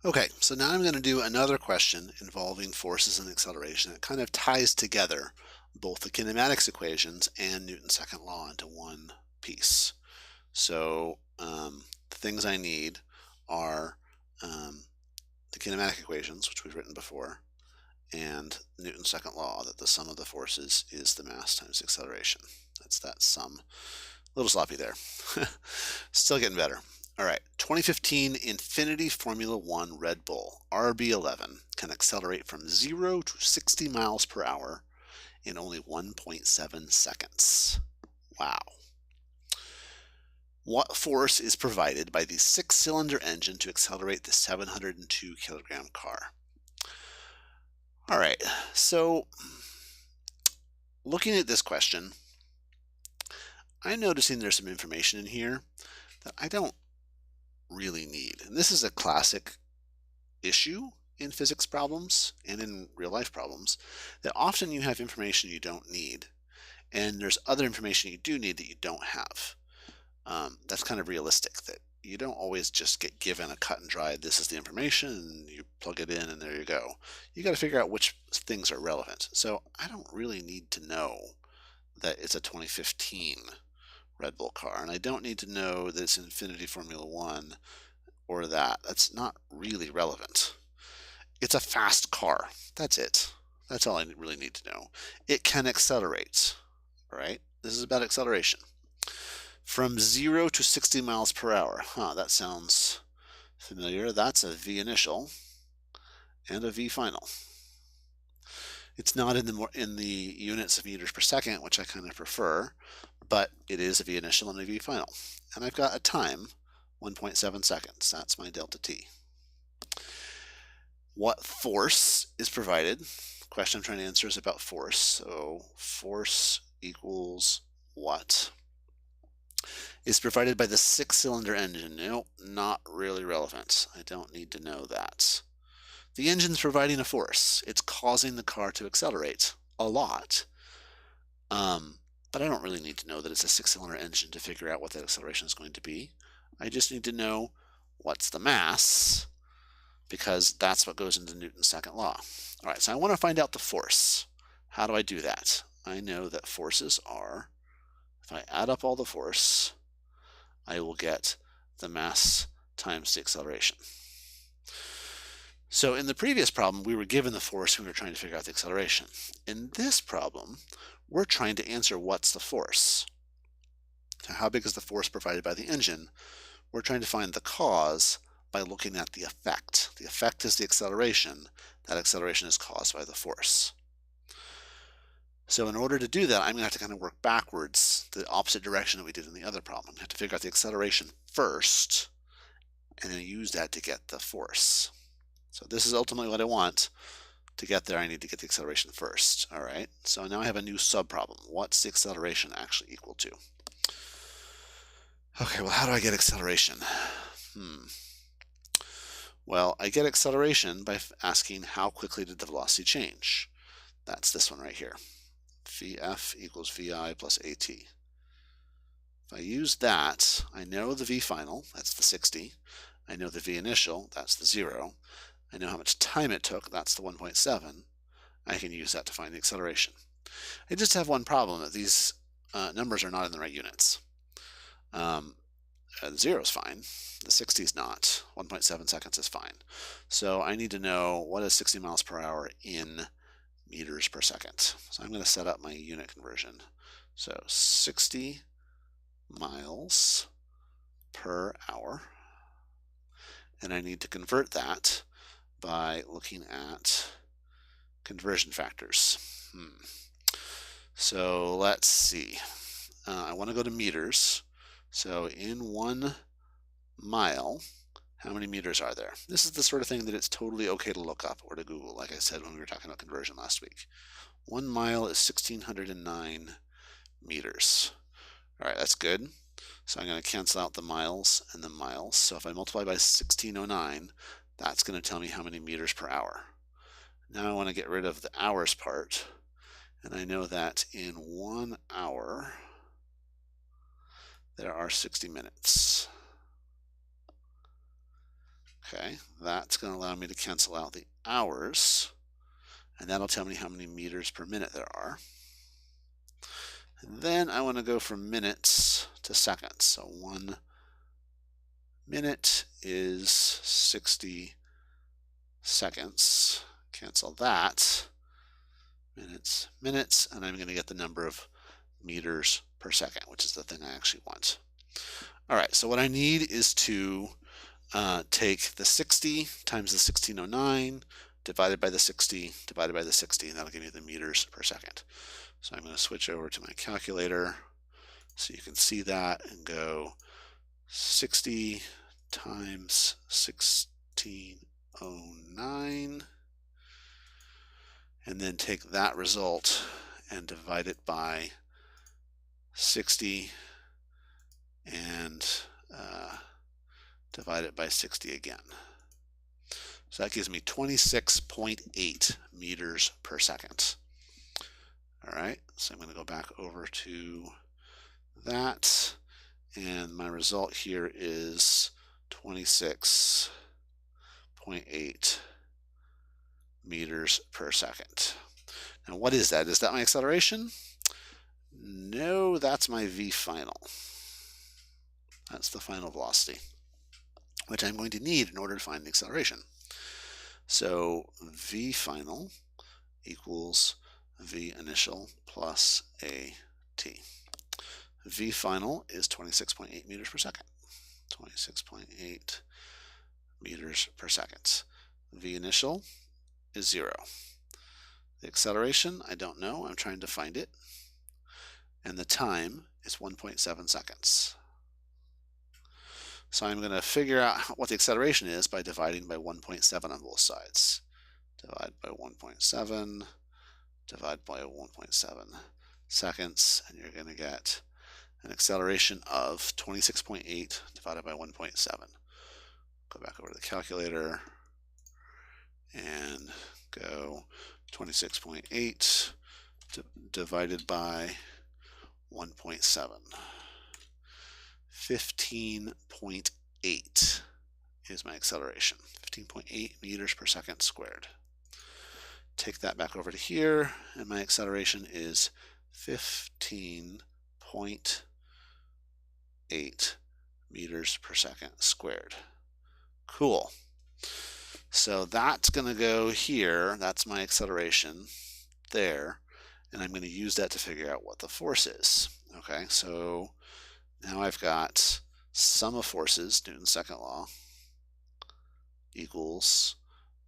Okay, so now I'm going to do another question involving forces and acceleration. It kind of ties together both the kinematics equations and Newton's second law into one piece. So the things I need are um, the kinematic equations, which we've written before, and Newton's second law that the sum of the forces is the mass times the acceleration. That's that sum. A little sloppy there. Still getting better. All right, 2015 Infinity Formula One Red Bull RB11 can accelerate from 0 to 60 miles per hour in only 1.7 seconds. Wow. What force is provided by the six-cylinder engine to accelerate the 702 kilogram car? All right, so looking at this question, I'm noticing there's some information in here that I don't really need. And this is a classic issue in physics problems and in real life problems, that often you have information you don't need, and there's other information you do need that you don't have. That's kind of realistic, that you don't always just get given a cut and dried, this is the information, and you plug it in and there you go. You got to figure out which things are relevant. So I don't really need to know that it's a 2015 Red Bull car, and I don't need to know that it's Infinity Formula One or that. That's not really relevant. It's a fast car. That's it. That's all I really need to know. It can accelerate. All right. This is about acceleration. From 0 to 60 miles per hour. That sounds familiar. That's a V initial and a V final. It's not in the units of meters per second, which I kind of prefer, but it is a V initial and a V final. And I've got a time, 1.7 seconds. That's my delta T. What force is provided? The question I'm trying to answer is about force. So force equals what? Is provided by the six-cylinder engine. Nope, not really relevant. I don't need to know that. The engine's providing a force. It's causing the car to accelerate a lot. But I don't really need to know that it's a six-cylinder engine to figure out what that acceleration is going to be. I just need to know what's the mass, because that's what goes into Newton's second law. All right, so I want to find out the force. How do I do that? I know that forces are, if I add up all the force, I will get the mass times the acceleration. So in the previous problem, we were given the force and we were trying to figure out the acceleration. In this problem, we're trying to answer what's the force. So how big is the force provided by the engine? We're trying to find the cause by looking at the effect. The effect is the acceleration. That acceleration is caused by the force. So in order to do that, I'm going to have to kind of work backwards, the opposite direction that we did in the other problem. I'm going to have to figure out the acceleration first, and then use that to get the force. So this is ultimately what I want. To get there, I need to get the acceleration first. All right, so now I have a new subproblem. What's the acceleration actually equal to? Okay, well, how do I get acceleration? Well, I get acceleration by asking how quickly did the velocity change. That's this one right here. Vf equals Vi plus At. If I use that, I know the V final, that's the 60. I know the V initial, that's the 0. I know how much time it took, that's the 1.7. I can use that to find the acceleration. I just have one problem, that these numbers are not in the right units. 0 is fine, the 60 is not, 1.7 seconds is fine. So I need to know what is 60 miles per hour in meters per second. So I'm going to set up my unit conversion. So 60 miles per hour. And I need to convert that by looking at conversion factors. So let's see. I want to go to meters. So in 1 mile, how many meters are there? This is the sort of thing that it's totally okay to look up or to Google, like I said when we were talking about conversion last week. 1 mile is 1,609 meters. All right, that's good. So I'm going to cancel out the miles and the miles. So if I multiply by 1609, that's going to tell me how many meters per hour. Now I want to get rid of the hours part. And I know that in 1 hour, there are 60 minutes. Okay, that's going to allow me to cancel out the hours, and that'll tell me how many meters per minute there are. And then I want to go from minutes to seconds. So 1 minute is 60 seconds. Cancel that. Minutes, minutes, and I'm going to get the number of meters per second, which is the thing I actually want. All right, so what I need is to take the 60 times the 1609 divided by the 60 divided by the 60, and that'll give me the meters per second. So I'm going to switch over to my calculator so you can see that and go 60 times 1609, and then take that result and divide it by 60 and divide it by 60 again. So that gives me 26.8 meters per second. All right, so I'm going to go back over to that, and my result here is 26.8 meters per second. Now what is that? Is that my acceleration? No, that's my v final. That's the final velocity, which I'm going to need in order to find the acceleration. So v final equals v initial plus a t. V final is 26.8 meters per second. 26.8 meters per second. V initial is 0. The acceleration, I don't know. I'm trying to find it. And the time is 1.7 seconds. So I'm going to figure out what the acceleration is by dividing by 1.7 on both sides. Divide by 1.7, divide by 1.7 seconds, and you're going to get an acceleration of 26.8 divided by 1.7. Go back over to the calculator and go 26.8 divided by 1.7. 15.8 is my acceleration. 15.8 meters per second squared. Take that back over to here, and my acceleration is 15.8 meters per second squared. Cool. So that's going to go here. That's my acceleration there, and I'm going to use that to figure out what the force is. Okay, so now I've got sum of forces, Newton's second law, equals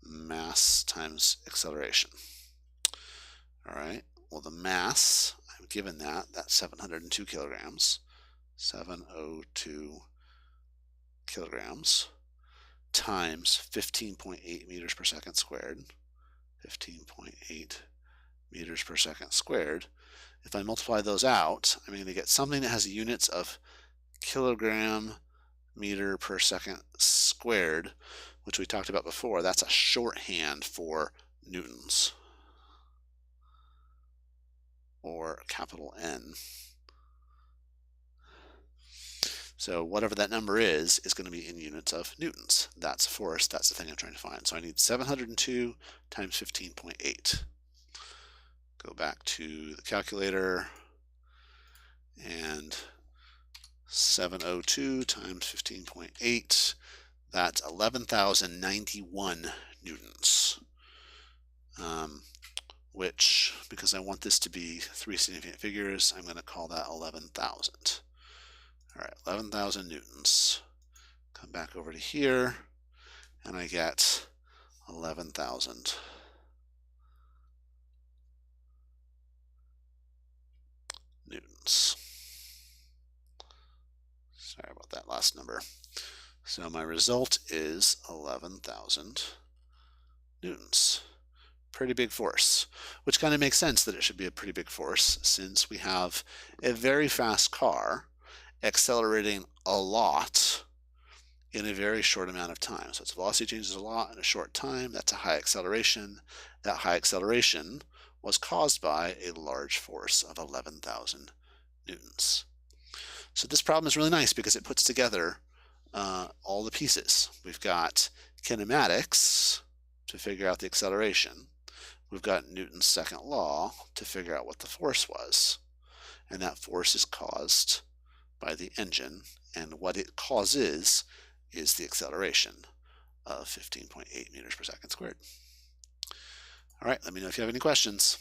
mass times acceleration. All right, well, the mass, I'm given that's 702 kilograms, 702 kilograms, times 15.8 meters per second squared, 15.8 meters per second squared. If I multiply those out, I'm going to get something that has units of kilogram meter per second squared, which we talked about before. That's a shorthand for newtons, or capital N. So whatever that number is going to be in units of newtons. That's force. That's the thing I'm trying to find. So I need 702 times 15.8. Go back to the calculator, and 702 times 15.8, that's 11,091 newtons, which, because I want this to be 3 significant figures, I'm going to call that 11,000. All right, 11,000 newtons. Come back over to here, and I get 11,000 newtons. Sorry about that last number. So my result is 11,000 newtons. Pretty big force, which kind of makes sense that it should be a pretty big force, since we have a very fast car accelerating a lot in a very short amount of time. So its velocity changes a lot in a short time. That's a high acceleration. That high acceleration was caused by a large force of 11,000 newtons. So this problem is really nice because it puts together all the pieces. We've got kinematics to figure out the acceleration. We've got Newton's second law to figure out what the force was. And that force is caused by the engine, and what it causes is the acceleration of 15.8 meters per second squared. All right, let me know if you have any questions.